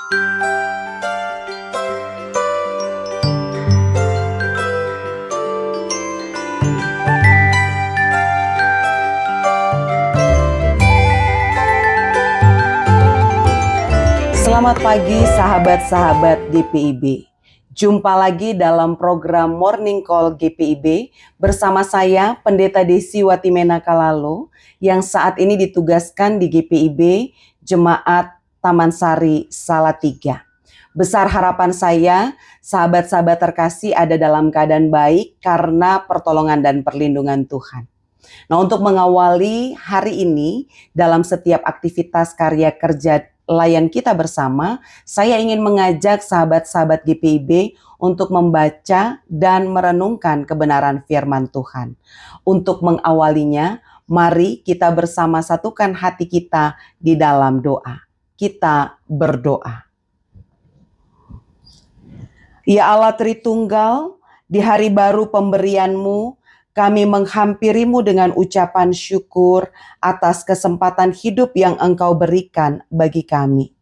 Selamat pagi sahabat-sahabat GPIB. Jumpa lagi dalam program Morning Call GPIB bersama saya Pendeta Desi Watimena Kalalo yang saat ini ditugaskan di GPIB Jemaat Taman Sari Salatiga. Besar harapan saya, sahabat-sahabat terkasih ada dalam keadaan baik karena pertolongan dan perlindungan Tuhan. Nah, untuk mengawali hari ini dalam setiap aktivitas karya kerja layan kita bersama, saya ingin mengajak sahabat-sahabat GPIB untuk membaca dan merenungkan kebenaran firman Tuhan. Untuk mengawalinya, mari kita bersama satukan hati kita di dalam doa. Kita berdoa. Ya Allah Tritunggal, di hari baru pemberian-Mu, kami menghampirimu dengan ucapan syukur atas kesempatan hidup yang Engkau berikan bagi kami.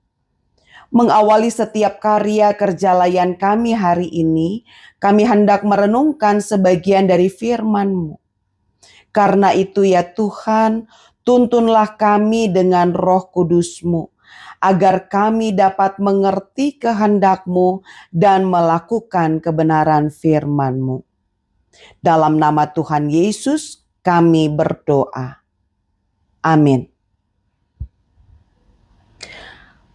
Mengawali setiap karya kerja layan kami hari ini, kami hendak merenungkan sebagian dari firman-Mu. Karena itu ya Tuhan, tuntunlah kami dengan Roh Kudus-Mu, agar kami dapat mengerti kehendak-Mu dan melakukan kebenaran firman-Mu. Dalam nama Tuhan Yesus kami berdoa. Amin.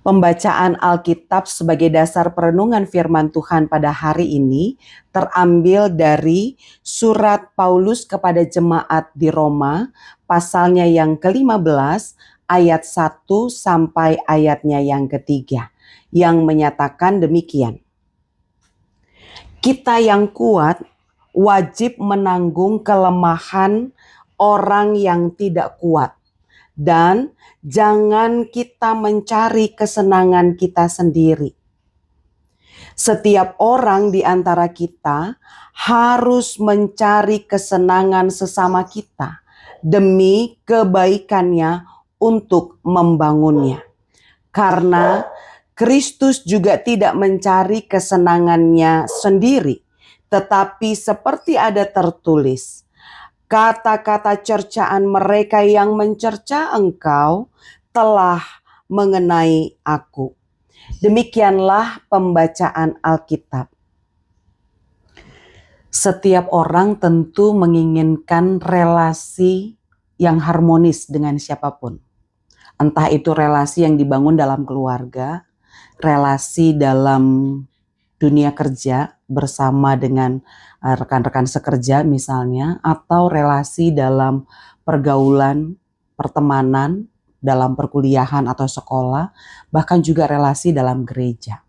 Pembacaan Alkitab sebagai dasar perenungan firman Tuhan pada hari ini terambil dari surat Paulus kepada jemaat di Roma, pasalnya yang ke-15 ayat 1 sampai ayatnya yang ke-3 yang menyatakan demikian. Kita yang kuat wajib menanggung kelemahan orang yang tidak kuat. Dan jangan kita mencari kesenangan kita sendiri. Setiap orang di antara kita harus mencari kesenangan sesama kita demi kebaikannya untuk membangunnya. Karena Kristus juga tidak mencari kesenangannya sendiri. Tetapi seperti ada tertulis, kata-kata cercaan mereka yang mencerca engkau telah mengenai aku. Demikianlah pembacaan Alkitab. Setiap orang tentu menginginkan relasi yang harmonis dengan siapapun. Entah itu relasi yang dibangun dalam keluarga, relasi dalam dunia kerja bersama dengan rekan-rekan sekerja misalnya, atau relasi dalam pergaulan, pertemanan, dalam perkuliahan atau sekolah, bahkan juga relasi dalam gereja.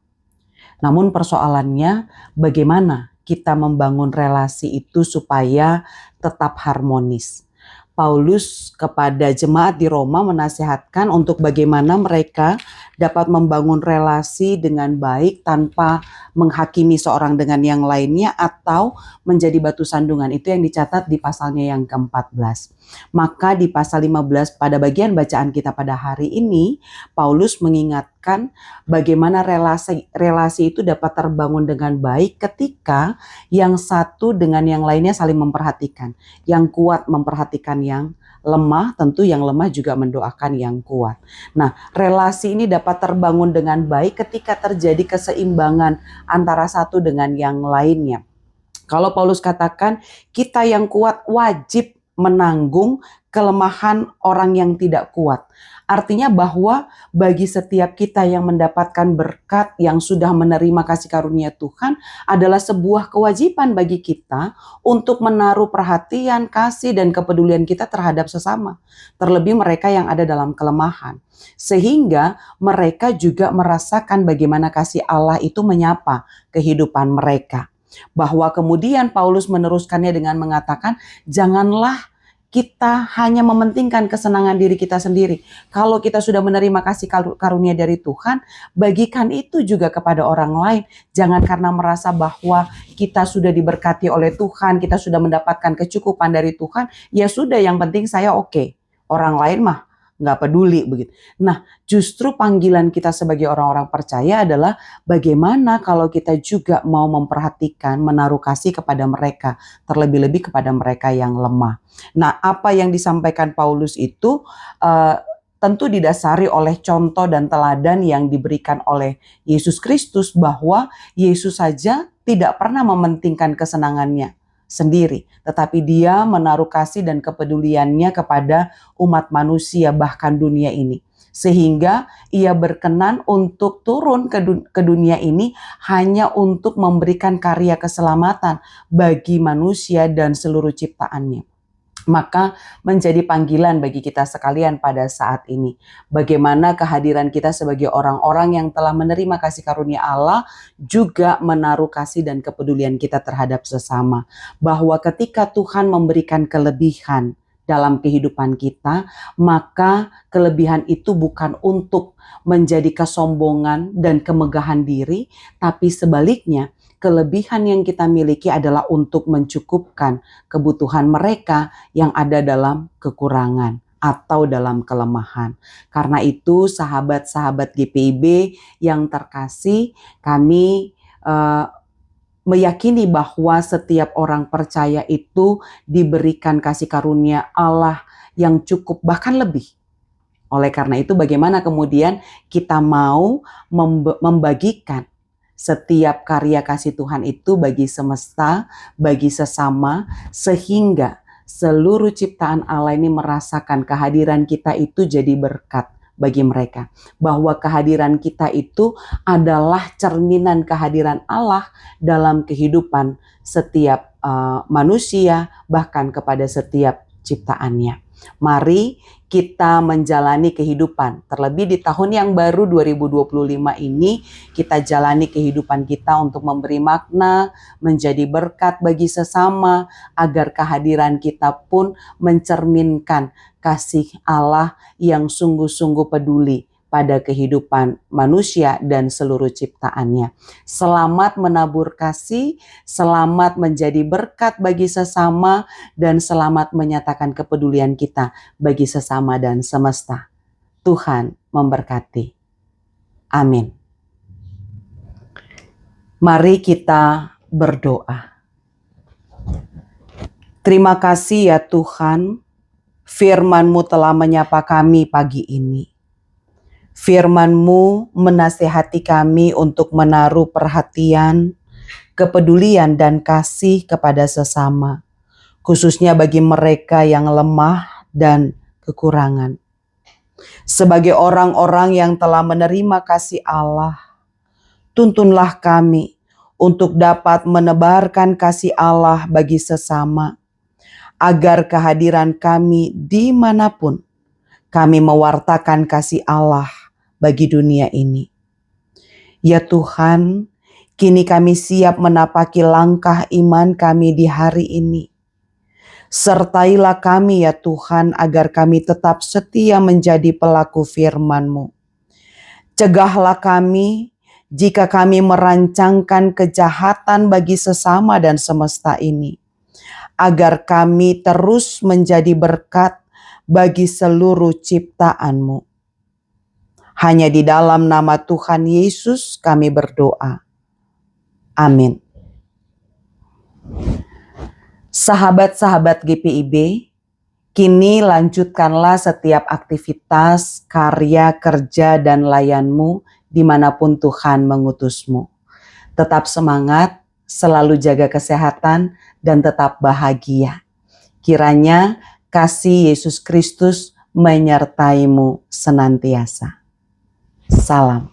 Namun persoalannya bagaimana kita membangun relasi itu supaya tetap harmonis. Paulus kepada jemaat di Roma menasihatkan untuk bagaimana mereka dapat membangun relasi dengan baik tanpa menghakimi seorang dengan yang lainnya atau menjadi batu sandungan. Itu yang dicatat di pasalnya yang ke-14. Maka di pasal 15 pada bagian bacaan kita pada hari ini, Paulus mengingatkan bagaimana relasi itu dapat terbangun dengan baik ketika yang satu dengan yang lainnya saling memperhatikan. Yang kuat memperhatikan yang lemah, tentu yang lemah juga mendoakan yang kuat. Nah, relasi ini dapat terbangun dengan baik ketika terjadi keseimbangan antara satu dengan yang lainnya. Kalau Paulus katakan kita yang kuat wajib menanggung kelemahan orang yang tidak kuat. Artinya bahwa bagi setiap kita yang mendapatkan berkat, yang sudah menerima kasih karunia Tuhan, adalah sebuah kewajiban bagi kita untuk menaruh perhatian, kasih, dan kepedulian kita terhadap sesama. Terlebih mereka yang ada dalam kelemahan. Sehingga mereka juga merasakan bagaimana kasih Allah itu menyapa kehidupan mereka. Bahwa kemudian Paulus meneruskannya dengan mengatakan, janganlah kita hanya mementingkan kesenangan diri kita sendiri. Kalau kita sudah menerima kasih karunia dari Tuhan, bagikan itu juga kepada orang lain. Jangan karena merasa bahwa kita sudah diberkati oleh Tuhan, kita sudah mendapatkan kecukupan dari Tuhan, ya sudah yang penting saya oke. Orang lain mah nggak peduli begitu. Nah, justru panggilan kita sebagai orang-orang percaya adalah bagaimana kalau kita juga mau memperhatikan, menaruh kasih kepada mereka, terlebih-lebih kepada mereka yang lemah. Nah, apa yang disampaikan Paulus itu tentu didasari oleh contoh dan teladan yang diberikan oleh Yesus Kristus, bahwa Yesus saja tidak pernah mementingkan kesenangannya sendiri, tetapi dia menaruh kasih dan kepeduliannya kepada umat manusia, bahkan dunia ini. Sehingga ia berkenan untuk turun ke dunia ini hanya untuk memberikan karya keselamatan bagi manusia dan seluruh ciptaannya. Maka menjadi panggilan bagi kita sekalian pada saat ini, bagaimana kehadiran kita sebagai orang-orang yang telah menerima kasih karunia Allah juga menaruh kasih dan kepedulian kita terhadap sesama. Bahwa ketika Tuhan memberikan kelebihan dalam kehidupan kita, maka kelebihan itu bukan untuk menjadi kesombongan dan kemegahan diri, tapi sebaliknya kelebihan yang kita miliki adalah untuk mencukupkan kebutuhan mereka yang ada dalam kekurangan atau dalam kelemahan. Karena itu sahabat-sahabat GPIB yang terkasih, kami meyakini bahwa setiap orang percaya itu diberikan kasih karunia Allah yang cukup, bahkan lebih. Oleh karena itu bagaimana kemudian kita mau membagikan setiap karya kasih Tuhan itu bagi semesta, bagi sesama, sehingga seluruh ciptaan Allah ini merasakan kehadiran kita itu jadi berkat bagi mereka. Bahwa kehadiran kita itu adalah cerminan kehadiran Allah dalam kehidupan setiap manusia, bahkan kepada setiap ciptaannya. Mari kita menjalani kehidupan, terlebih di tahun yang baru 2025 ini, kita jalani kehidupan kita untuk memberi makna, menjadi berkat bagi sesama, agar kehadiran kita pun mencerminkan kasih Allah yang sungguh-sungguh peduli pada kehidupan manusia dan seluruh ciptaannya. Selamat menabur kasih, selamat menjadi berkat bagi sesama, dan selamat menyatakan kepedulian kita bagi sesama dan semesta. Tuhan memberkati. Amin. Mari kita berdoa. Terima kasih ya Tuhan, firman-Mu telah menyapa kami pagi ini. Firman-Mu menasihati kami untuk menaruh perhatian, kepedulian, dan kasih kepada sesama, khususnya bagi mereka yang lemah dan kekurangan. Sebagai orang-orang yang telah menerima kasih Allah, tuntunlah kami untuk dapat menebarkan kasih Allah bagi sesama, agar kehadiran kami dimanapun kami mewartakan kasih Allah bagi dunia ini. Ya Tuhan, kini kami siap menapaki langkah iman kami di hari ini. Sertailah kami ya Tuhan, agar kami tetap setia menjadi pelaku firman-Mu. Cegahlah kami jika kami merancangkan kejahatan bagi sesama dan semesta ini, agar kami terus menjadi berkat bagi seluruh ciptaan-Mu. Hanya di dalam nama Tuhan Yesus kami berdoa. Amin. Sahabat-sahabat GPIB, kini lanjutkanlah setiap aktivitas, karya, kerja, dan layanmu dimanapun Tuhan mengutusmu. Tetap semangat, selalu jaga kesehatan, dan tetap bahagia. Kiranya kasih Yesus Kristus menyertaimu senantiasa. Salam.